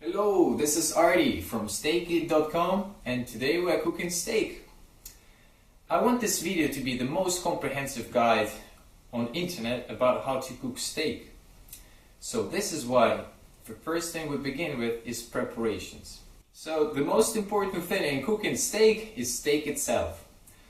Hello, this is Artie from Skillet.com and today we are cooking steak. I want this video to be the most comprehensive guide on internet about how to cook steak. So this is why the first thing we begin with is preparations. So the most important thing in cooking steak is steak itself.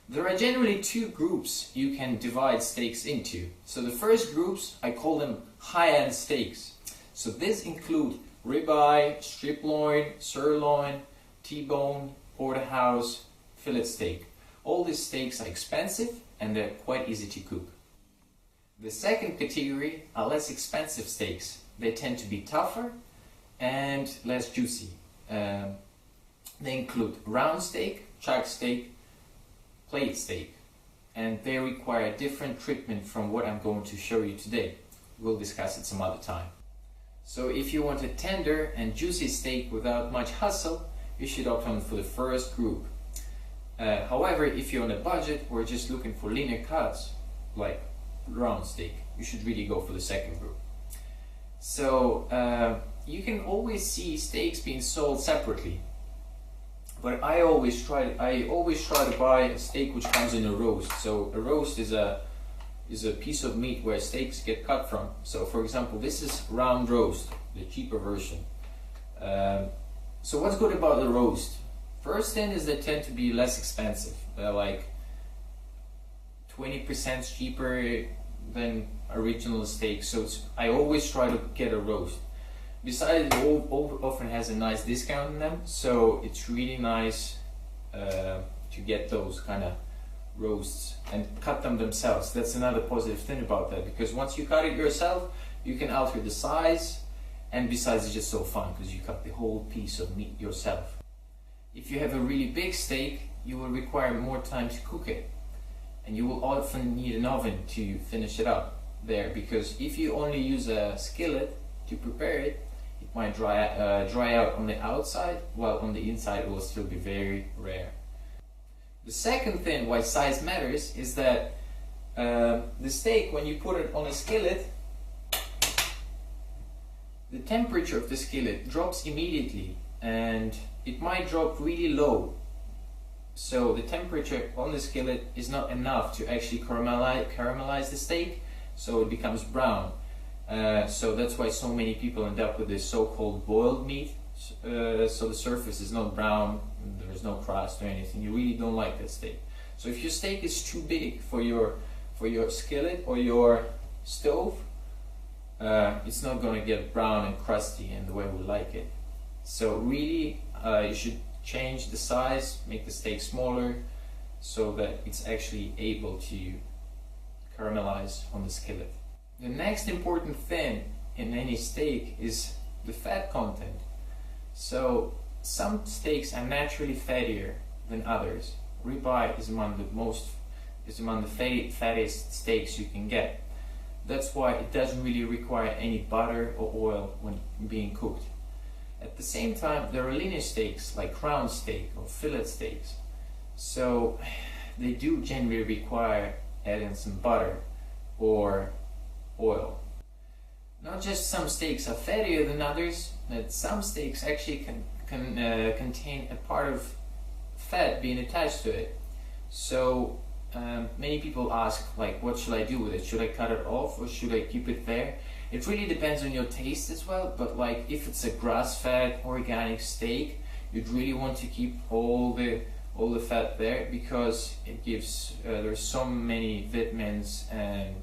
There are generally two groups you can divide steaks into. So the first groups, I call them high-end steaks. So this include ribeye, strip loin, sirloin, T-bone, porterhouse, fillet steak. All these steaks are expensive and they're quite easy to cook. The second category are less expensive steaks. They tend to be tougher and less juicy. They include round steak, chuck steak, plate steak, and they require different treatment from what I'm going to show you today. We'll discuss it some other time. So if you want a tender and juicy steak without much hustle, you should opt for the first group. However, if you're on a budget or just looking for leaner cuts, like round steak, you should really go for the second group. So you can always see steaks being sold separately, but I always try to buy a steak which comes in a roast. So a roast is a piece of meat where steaks get cut from. So for example, this is round roast, the cheaper version. So what's good about the roast? First thing is they tend to be less expensive. They're like 20% cheaper than original steak. So I always try to get a roast. Besides, it often has a nice discount in them, so it's really nice to get those kind of roasts and cut them themselves. That's another positive thing about that, because once you cut it yourself, you can alter the size, and besides, it's just so fun because you cut the whole piece of meat yourself. If you have a really big steak, you will require more time to cook it, and you will often need an oven to finish it up there, because if you only use a skillet to prepare it, it might dry out on the outside, while on the inside it will still be very rare. The second thing why size matters is that the steak, when you put it on a skillet, the temperature of the skillet drops immediately, and it might drop really low. So the temperature on the skillet is not enough to actually caramelize the steak, so it becomes brown. So that's why so many people end up with this so-called boiled meat. So the surface is not brown, there's no crust or anything. You really don't like that steak. So if your steak is too big for your skillet or your stove, it's not going to get brown and crusty in the way we like it. So really, you should change the size, make the steak smaller, so that it's actually able to caramelize on the skillet. The next important thing in any steak is the fat content. So some steaks are naturally fattier than others. Ribeye is among the fattiest steaks you can get. That's why it doesn't really require any butter or oil when being cooked. At the same time, there are leaner steaks like round steak or fillet steaks. So they do generally require adding some butter or oil. Not just some steaks are fattier than others, but some steaks actually can contain a part of fat being attached to it. So many people ask, like, what should I do with it? Should I cut it off or should I keep it there? It really depends on your taste as well, but like if it's a grass-fed organic steak, you'd really want to keep all the fat there, because it gives there's so many vitamins and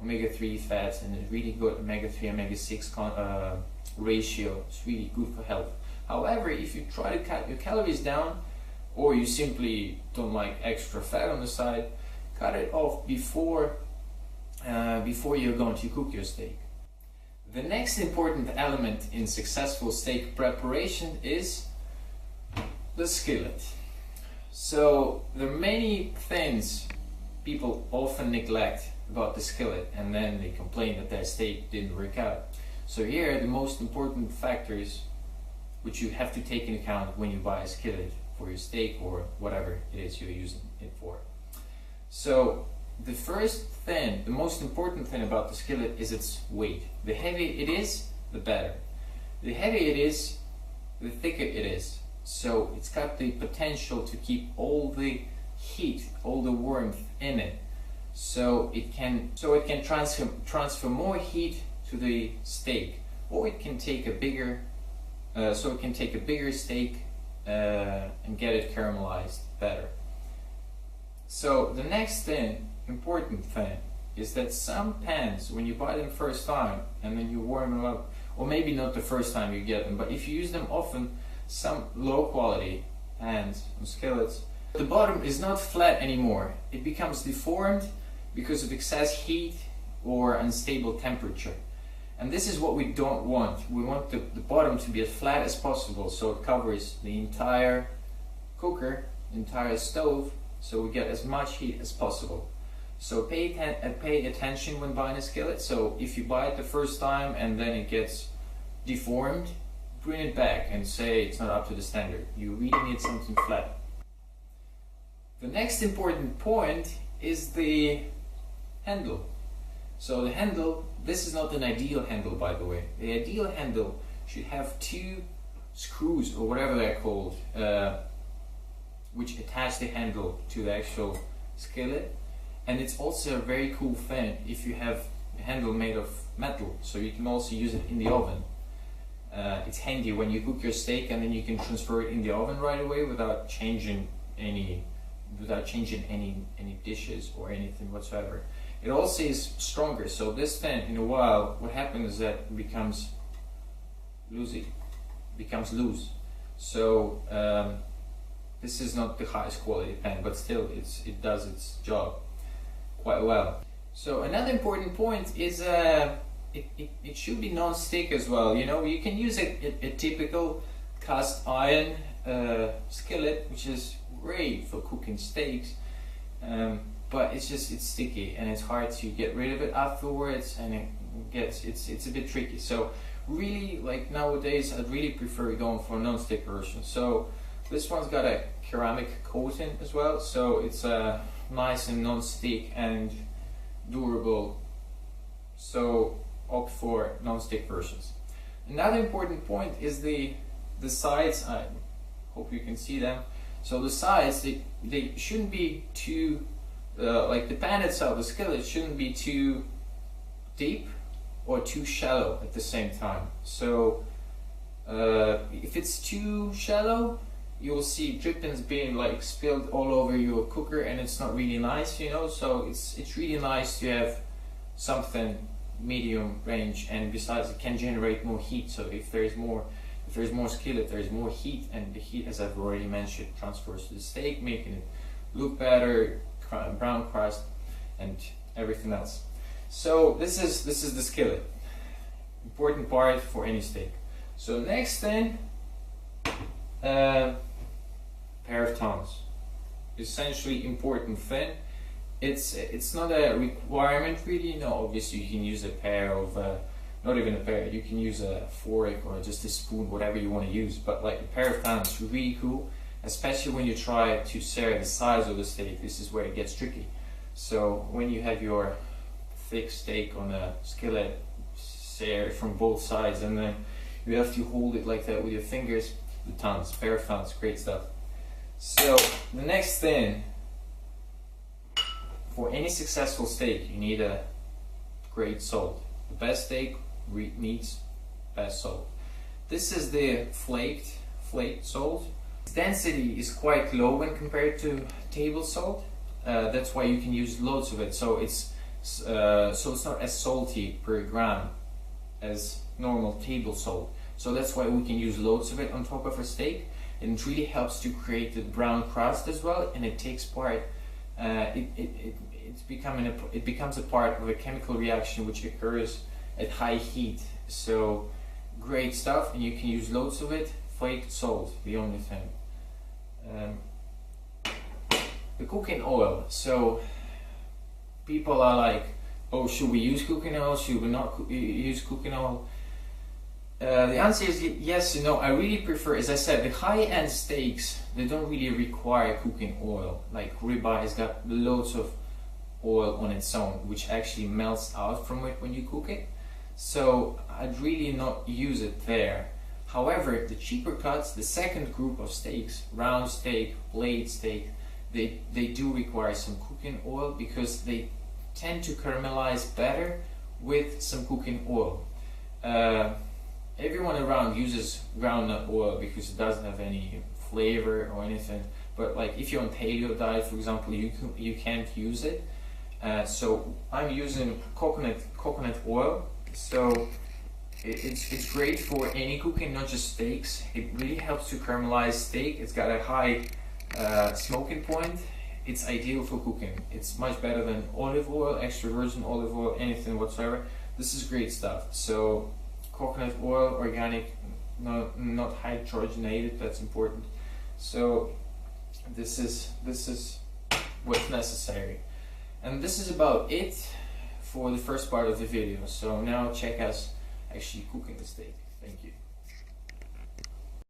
omega-3 fats, and it's really good omega-3 omega-6 ratio. It's really good for health. However, if you try to cut your calories down, or you simply don't like extra fat on the side, cut it off before you're going to cook your steak. The next important element in successful steak preparation is the skillet. So there are many things people often neglect about the skillet, and then they complain that their steak didn't work out. So here are the most important factors which you have to take into account when you buy a skillet for your steak or whatever it is you're using it for. So the first thing, the most important thing about the skillet is its weight. The heavier it is, the better. The heavier it is, the thicker it is. So it's got the potential to keep all the heat, all the warmth in it. So it can transfer more heat to the steak, or it can take a bigger steak and get it caramelized better. So the next important thing is that some pans, when you buy them first time and then you warm them up, or maybe not the first time you get them, but if you use them often, some low quality pans or skillets, the bottom is not flat anymore. It becomes deformed because of excess heat or unstable temperature. And this is what we don't want. We want the bottom to be as flat as possible, so it covers the entire cooker, entire stove, so we get as much heat as possible. So pay attention when buying a skillet. So if you buy it the first time and then it gets deformed, bring it back and say it's not up to the standard. You really need something flat. The next important point is the handle. So the handle, this is not an ideal handle, by the way. The ideal handle should have 2 screws or whatever they're called, which attach the handle to the actual skillet. And it's also a very cool thing if you have a handle made of metal, so you can also use it in the oven. It's handy when you cook your steak, and then you can transfer it in the oven right away without changing any dishes or anything whatsoever. It also is stronger, so this thing in a while, what happens is that it becomes loose. So this is not the highest quality pan, but still it does its job quite well. So another important point is it should be non-stick as well. You know, you can use a typical cast iron skillet, which is great for cooking steaks, but it's sticky and it's hard to get rid of it afterwards, and it's a bit tricky. So really, like nowadays, I'd really prefer going for a non-stick version. So this one's got a ceramic coating as well, so it's nice and non-stick and durable. So opt for non-stick versions. Another important point is the sides. I hope you can see them. So the sides, they shouldn't be too, like the pan itself, the skillet shouldn't be too deep or too shallow at the same time. So if it's too shallow, you will see drippings being like spilled all over your cooker, and it's not really nice, you know. So it's really nice to have something medium range, and besides it can generate more heat. So if there's more skillet, there's more heat, and the heat, as I've already mentioned, transfers to the steak, making it look better, brown crust and everything else. So this is the skillet, important part for any steak. So next thing, pair of tongs, essentially important thing. It's not a requirement really. No, obviously you can use a pair of not even a pair, you can use a fork or just a spoon, whatever you want to use, but like a pair of tongs is really cool, especially when you try to sear the size of the steak. This is where it gets tricky. So when you have your thick steak on a skillet, sear from both sides, and then you have to hold it like that with your fingers, the tongs, pair of tongs, great stuff. So the next thing, for any successful steak, you need a great salt. The best steak needs best salt. This is the flaked salt. Its density is quite low when compared to table salt. That's why you can use loads of it. So it's not as salty per gram as normal table salt. So that's why we can use loads of it on top of a steak. And it really helps to create the brown crust as well, and it takes part. It becomes a part of a chemical reaction which occurs at high heat. So great stuff, and you can use loads of it. Flaked salt, the only thing. The cooking oil. So people are like, oh, should we use cooking oil? Should we not use cooking oil? The answer is yes and no. I really prefer, as I said, the high-end steaks, they don't really require cooking oil. Like ribeye has got loads of oil on its own, which actually melts out from it when you cook it. So I'd really not use it there. However, the cheaper cuts, the second group of steaks, round steak, blade steak, they do require some cooking oil because they tend to caramelize better with some cooking oil. Everyone around uses groundnut oil because it doesn't have any flavor or anything. But like if you're on paleo diet, for example, you can't use it. So I'm using coconut oil. So it's great for any cooking, not just steaks. It really helps to caramelize steak. It's got a high smoking point. It's ideal for cooking. It's much better than olive oil, extra virgin olive oil, anything whatsoever. This is great stuff. So coconut oil, organic, not hydrogenated. That's important. So this is what's necessary, and this is about it for the first part of the video. So now check us actually cooking the steak. Thank you.